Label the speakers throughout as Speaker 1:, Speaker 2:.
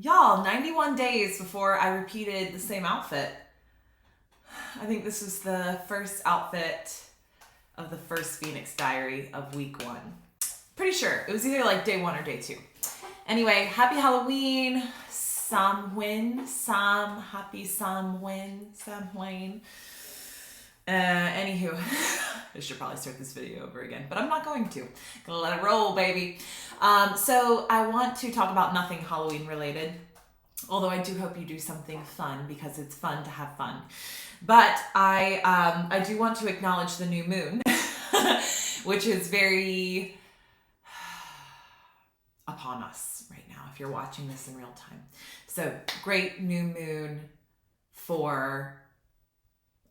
Speaker 1: Y'all, 91 days before I repeated the same outfit. I think this was the first outfit of the first Phoenix Diary of week 1. Pretty sure. It was either like day 1 or day 2. Anyway, happy Halloween. Happy Samhain. Anywho, I should probably start this video over again, but I'm not going to. Gonna let it roll, baby. So I want to talk about nothing Halloween related, although I do hope you do something fun because it's fun to have fun. But I do want to acknowledge the new moon, which is very upon us right now if you're watching this in real time. So great new moon for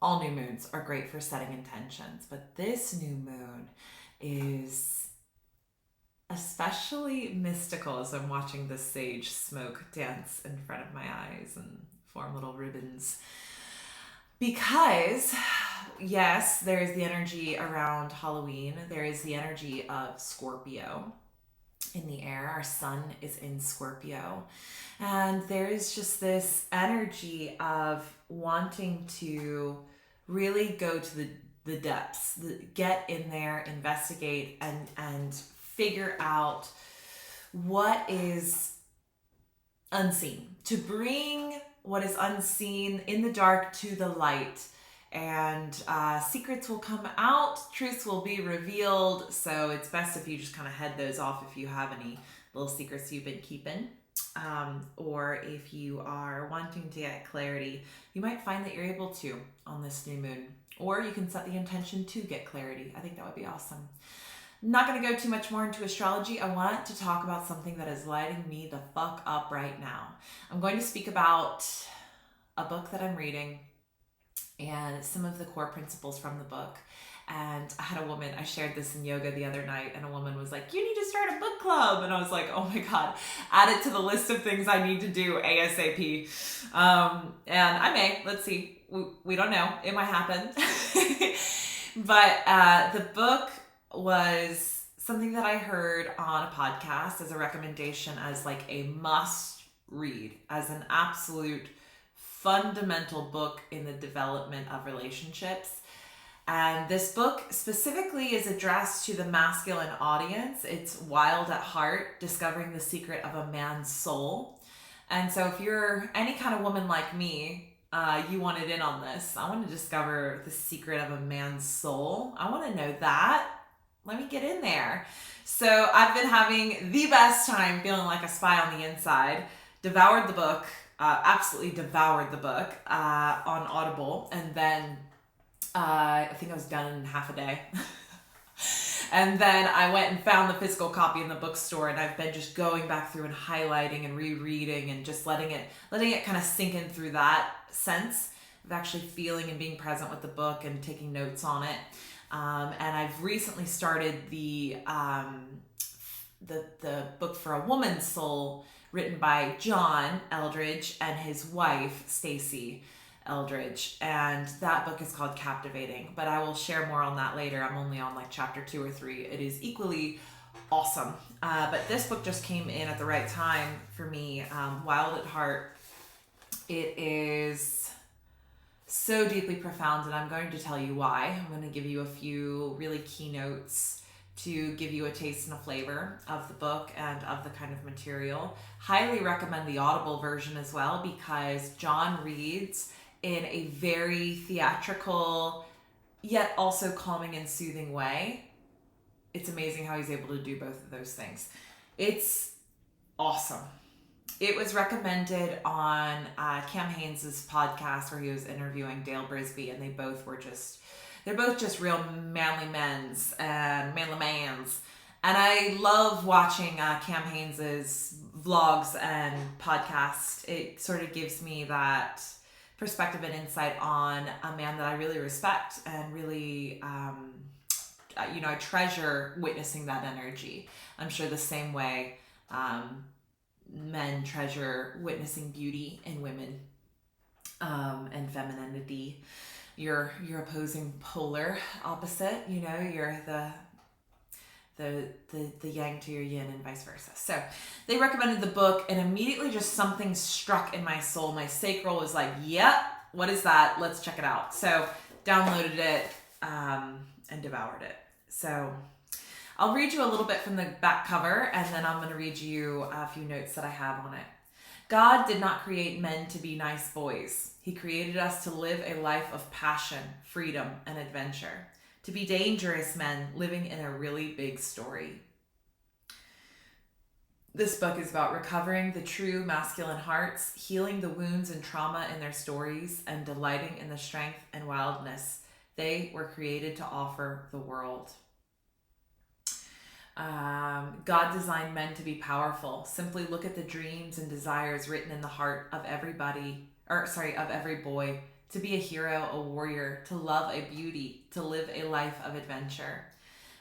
Speaker 1: all new moons are great for setting intentions, but this new moon is especially mystical as I'm watching the sage smoke dance in front of my eyes and form little ribbons. Because, yes, there is the energy around Halloween. There is the energy of Scorpio in the air. Our sun is in Scorpio. And there is just this energy of wanting to really go to the depths, get in there, investigate, and figure out what is unseen. To bring what is unseen in the dark to the light. And secrets will come out, truths will be revealed. So it's best if you just kind of head those off if you have any little secrets you've been keeping. Or if you are wanting to get clarity, you might find that you're able to on this new moon. Or you can set the intention to get clarity. I think that would be awesome. I'm not going to go too much more into astrology. I want to talk about something that is lighting me the fuck up right now. I'm going to speak about a book that I'm reading and some of the core principles from the book. And I had a woman, I shared this in yoga the other night, and a woman was like, you need to start a book club. And I was like, oh my God, add it to the list of things I need to do ASAP. And I may, let's see, we don't know, it might happen. But the book was something that I heard on a podcast as a recommendation, as like a must read, as an absolute fundamental book in the development of relationships. And this book specifically is addressed to the masculine audience. It's Wild at Heart, Discovering the Secret of a Man's Soul. And so if you're any kind of woman like me, you wanted in on this. I want to discover the secret of a man's soul. I want to know that. Let me get in there. So I've been having the best time feeling like a spy on the inside. Devoured the book, absolutely devoured the book on Audible. And then I think I was done in half a day. And then I went and found the physical copy in the bookstore, and I've been just going back through and highlighting and rereading and just letting it kind of sink in through that sense of actually feeling and being present with the book and taking notes on it. And I've recently started the book For a Woman's Soul, written by John Eldredge and his wife Stacy Eldredge, and that book is called Captivating, but I will share more on that later. I'm only on like chapter 2 or 3. It is equally awesome, but this book just came in at the right time for me. Wild at Heart, it is so deeply profound, and I'm going to tell you why. I'm going to give you a few really key notes to give you a taste and a flavor of the book and of the kind of material. Highly recommend the Audible version as well, because John reads in a very theatrical, yet also calming and soothing way. It's amazing how he's able to do both of those things. It's awesome. It was recommended on Cam Haynes' podcast where he was interviewing Dale Brisby, and they're both just real manly mans and manly mans. And I love watching Cam Haynes' vlogs and podcasts. It sort of gives me that perspective and insight on a man that I really respect and really, I treasure witnessing that energy. I'm sure the same way men treasure witnessing beauty in women and femininity. Your opposing polar opposite, you're the yang to your yin and vice versa. So they recommended the book, and immediately just something struck in my soul. My sacral was like, yep, what is that? Let's check it out. So downloaded it and devoured it. So I'll read you a little bit from the back cover, and then I'm going to read you a few notes that I have on it. God did not create men to be nice boys. He created us to live a life of passion, freedom, and adventure. To be dangerous men living in a really big story. This book is about recovering the true masculine hearts, healing the wounds and trauma in their stories, and delighting in the strength and wildness they were created to offer the world. God designed men to be powerful. Simply look at the dreams and desires written in the heart of every boy. To be a hero, a warrior, to love a beauty, to live a life of adventure.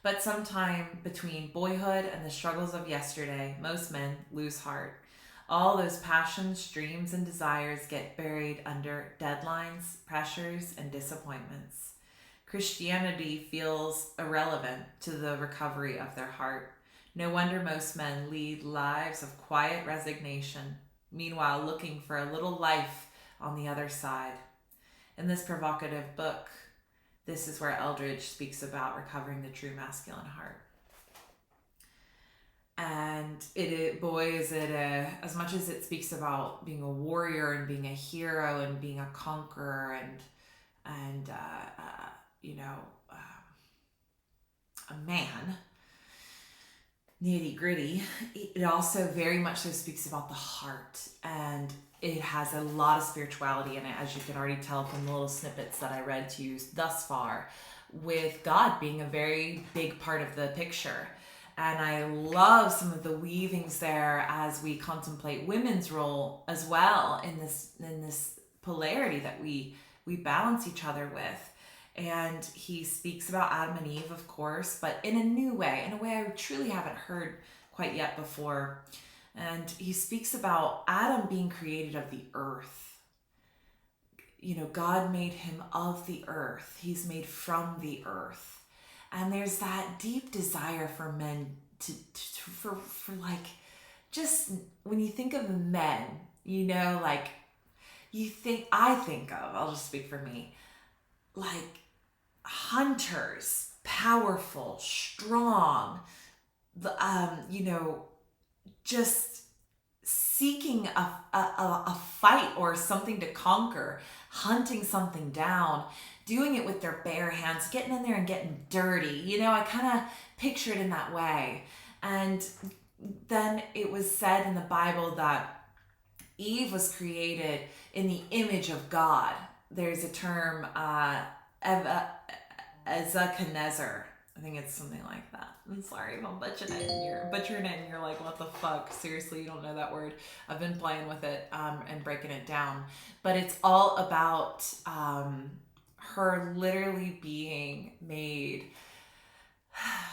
Speaker 1: But sometime between boyhood and the struggles of yesterday, most men lose heart. All those passions, dreams, and desires get buried under deadlines, pressures, and disappointments. Christianity feels irrelevant to the recovery of their heart. No wonder most men lead lives of quiet resignation, meanwhile looking for a little life on the other side. In this provocative book, this is where Eldredge speaks about recovering the true masculine heart. And as much as it speaks about being a warrior and being a hero and being a conqueror and a man, nitty gritty, it also very much so speaks about the heart, and it has a lot of spirituality in it, as you can already tell from the little snippets that I read to you thus far, with God being a very big part of the picture. And I love some of the weavings there as we contemplate women's role as well in this polarity that we balance each other with. And he speaks about Adam and Eve, of course, but in a new way, in a way I truly haven't heard quite yet before. And he speaks about Adam being created of the earth. God made him of the earth. He's made from the earth. And there's that deep desire for men for just when you think of men, I'll just speak for me, like hunters, powerful, strong, just seeking a fight or something to conquer, hunting something down, doing it with their bare hands, getting in there and getting dirty. I kind of picture it in that way. And then it was said in the Bible that Eve was created in the image of God. There's a term, Ezekinezer. I think it's something like that. I'm sorry if I'm butchering it and you're like, what the fuck? Seriously, you don't know that word? I've been playing with it and breaking it down. But it's all about her literally being made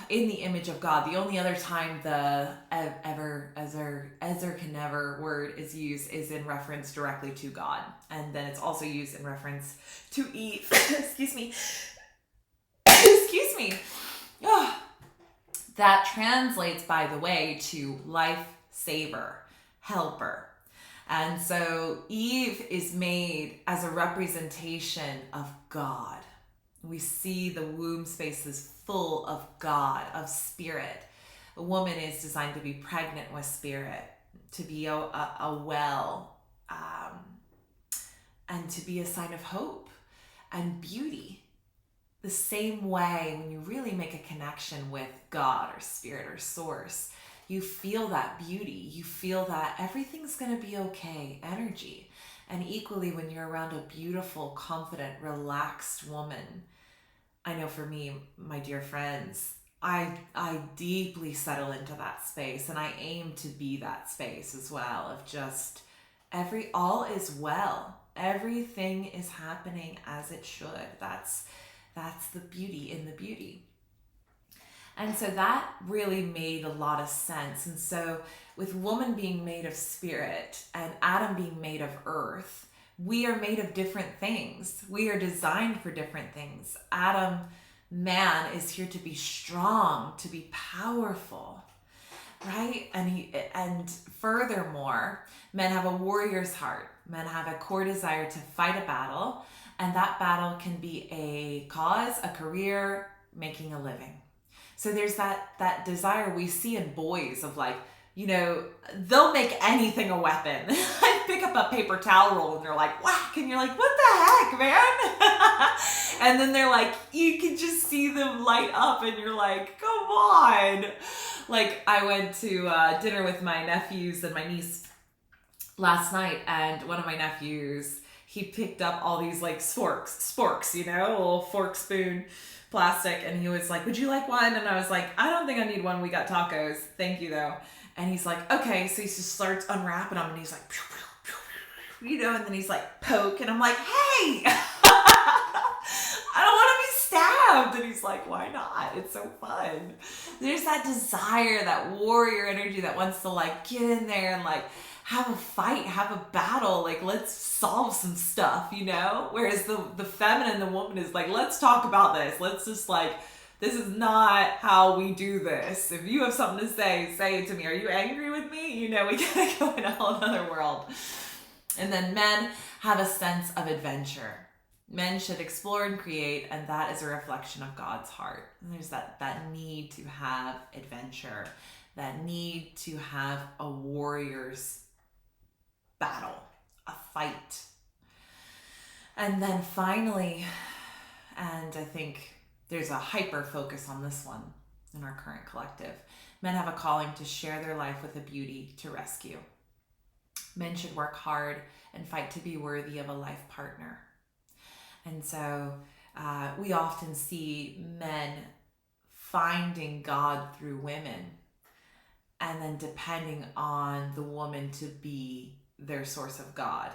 Speaker 1: in the image of God. The only other time the Ezer-can-never word is used is in reference directly to God. And then it's also used in reference to Eve. Excuse me. Excuse me. Oh. That translates, by the way, to life saver, helper. And so Eve is made as a representation of God. We see the womb spaces full of God, of spirit. A woman is designed to be pregnant with spirit, to be a well, and to be a sign of hope and beauty. The same way when you really make a connection with God or spirit or source, you feel that beauty. You feel that everything's going to be okay energy. And equally when you're around a beautiful, confident, relaxed woman, I know for me, my dear friends, I deeply settle into that space, and I aim to be that space as well of just all is well. Everything is happening as it should. That's the beauty in the beauty. And so that really made a lot of sense. And so with woman being made of spirit and Adam being made of earth, we are made of different things. We are designed for different things. Adam Man is here to be strong, to be powerful, right? And furthermore, men have a warrior's heart. Men have a core desire to fight a battle, and that battle can be a cause, a career, making a living. So there's that desire we see in boys of like, they'll make anything a weapon. I pick up a paper towel roll and they're like, whack, and you're like, what the heck, man? And then they're like, you can just see them light up and you're like, come on. Like, I went to dinner with my nephews and my niece last night, and one of my nephews, he picked up all these like sporks, a little fork, spoon, plastic, and he was like, would you like one? And I was like, I don't think I need one. We got tacos. Thank you though. And he's like, okay. So he just starts unwrapping them and he's like, pew, pew, pew, pew, and then he's like, poke. And I'm like, hey, I don't want to be stabbed. And he's like, why not? It's so fun. There's that desire, that warrior energy that wants to like get in there and like have a fight, have a battle, like let's solve some stuff, Whereas the feminine, the woman is like, let's talk about this. Let's just like, this is not how we do this. If you have something to say it to me. Are you angry with me? We gotta go in a whole other world. And then men have a sense of adventure. Men should explore and create, and that is a reflection of God's heart. And there's that need to have adventure, that need to have a warrior's battle, a fight. And then finally, and I think there's a hyper focus on this one in our current collective, men have a calling to share their life with a beauty to rescue. Men should work hard and fight to be worthy of a life partner. And so we often see men finding God through women and then depending on the woman to be their source of God.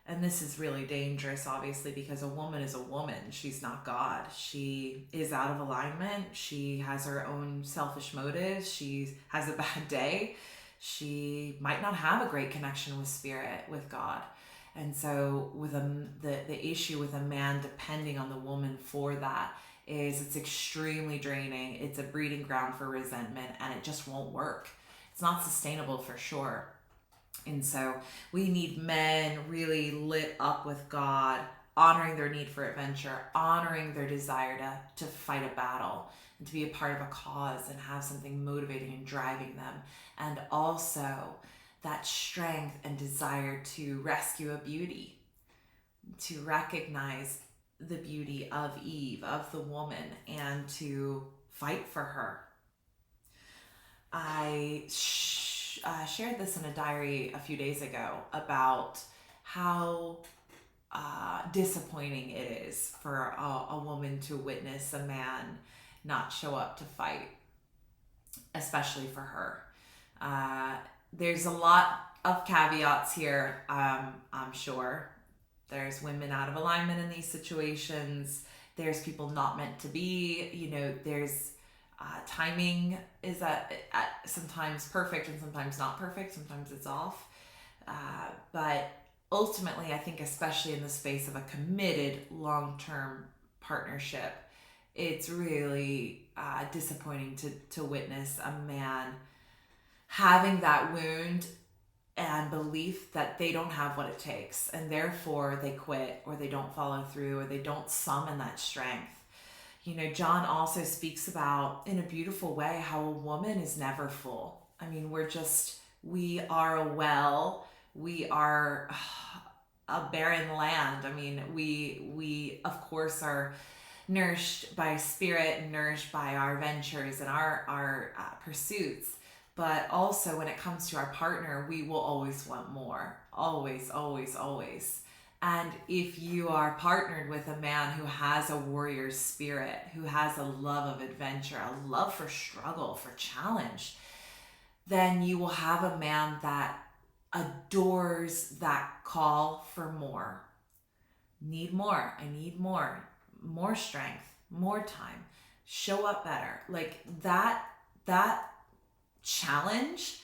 Speaker 1: And this is really dangerous, obviously, because a woman is a woman. She's not God. She is out of alignment. She has her own selfish motives. She has a bad day. She might not have a great connection with spirit, with God. And so with the issue with a man depending on the woman for that is it's extremely draining. It's a breeding ground for resentment, and it just won't work. It's not sustainable for sure. And so we need men really lit up with God, honoring their need for adventure, honoring their desire to fight a battle and to be a part of a cause and have something motivating and driving them. And also that strength and desire to rescue a beauty, to recognize the beauty of Eve, of the woman, and to fight for her. I shared this in a diary a few days ago about how disappointing it is for a woman to witness a man not show up to fight, especially for her. There's a lot of caveats here, I'm sure. There's women out of alignment in these situations. There's people not meant to be. There's timing is sometimes perfect and sometimes not perfect. Sometimes it's off. But ultimately, I think especially in the space of a committed long-term partnership, it's really disappointing to witness a man having that wound and belief that they don't have what it takes, and therefore they quit or they don't follow through or they don't summon that strength. John also speaks about in a beautiful way how a woman is never full. I mean, we are a well, we are a barren land. I mean, we of course are nourished by spirit and nourished by our ventures and our pursuits. But also when it comes to our partner, we will always want more. Always, always, always. And if you are partnered with a man who has a warrior spirit, who has a love of adventure, a love for struggle, for challenge, then you will have a man that adores that call for more. Need more. I need more. More strength, more time, show up better. Like that challenge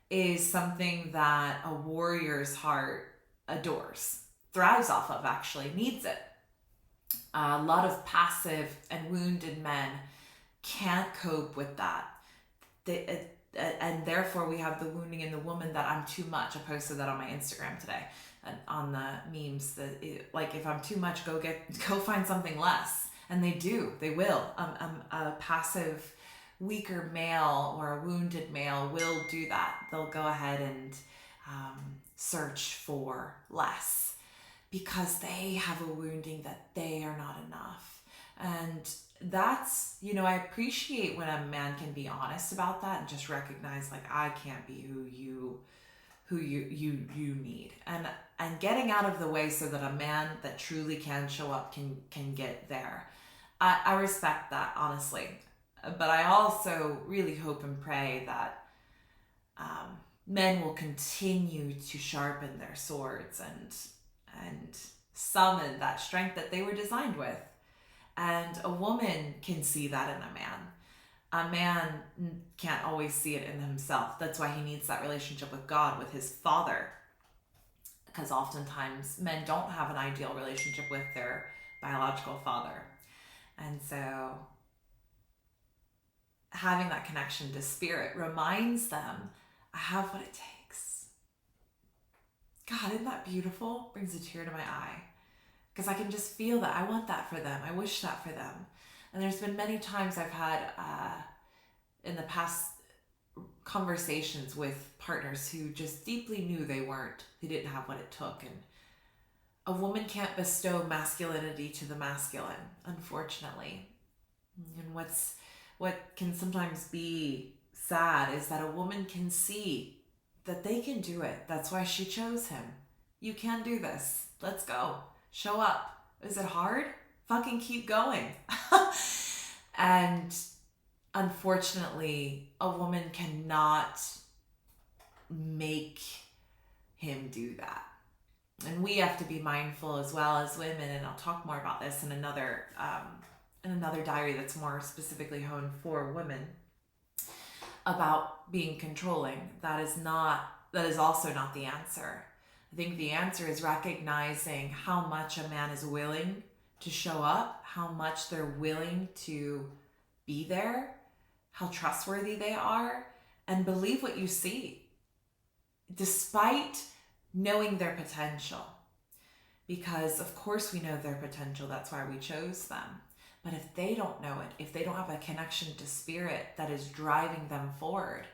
Speaker 1: is something that a warrior's heart adores, thrives off of, actually needs it. A lot of passive and wounded men can't cope with that. And therefore we have the wounding in the woman that I'm too much. I posted that on my Instagram today, and on the memes, that like, if I'm too much, go find something less. And they will. A passive, weaker male or a wounded male will do that. They'll go ahead and search for less because they have a wounding that they are not enough. And that's, I appreciate when a man can be honest about that and just recognize, like, I can't be who you need, and getting out of the way so that a man that truly can show up can get there. I respect that, honestly, but I also really hope and pray that men will continue to sharpen their swords and summon that strength that they were designed with. And a woman can see that in a man. A man can't always see it in himself. That's why he needs that relationship with God, with his father. Because oftentimes men don't have an ideal relationship with their biological father. And so having that connection to spirit reminds them, I have what it takes. God, isn't that beautiful? Brings a tear to my eye. Because I can just feel that. I want that for them. I wish that for them. And there's been many times I've had in the past conversations with partners who just deeply knew they didn't have what it took. And a woman can't bestow masculinity to the masculine, unfortunately. And what can sometimes be sad is that a woman can see that they can do it. That's why she chose him. You can do this. Let's go. Show up. Is it hard? Fucking keep going. And unfortunately, a woman cannot make him do that. And we have to be mindful as well as women, and I'll talk more about this in another diary that's more specifically honed for women, about being controlling. That is also not the answer. I think the answer is recognizing how much a man is willing to show up, how much they're willing to be there, how trustworthy they are, and believe what you see, despite knowing their potential. Because of course we know their potential, that's why we chose them. But if they don't know it, if they don't have a connection to spirit that is driving them forward,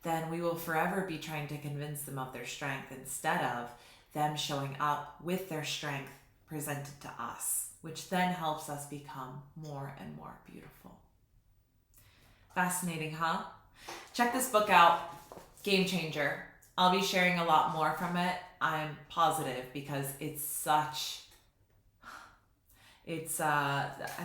Speaker 1: then we will forever be trying to convince them of their strength instead of them showing up with their strength presented to us, which then helps us become more and more beautiful. Fascinating, huh? Check this book out, Game Changer. I'll be sharing a lot more from it, I'm positive, because I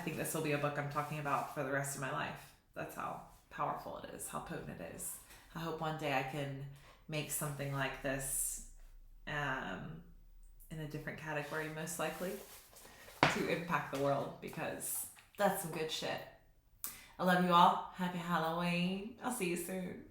Speaker 1: think this will be a book I'm talking about for the rest of my life. That's how powerful it is, how potent it is. I hope one day I can make something like this in a different category, most likely, to impact the world, because that's some good shit. I love you all. Happy Halloween. I'll see you soon.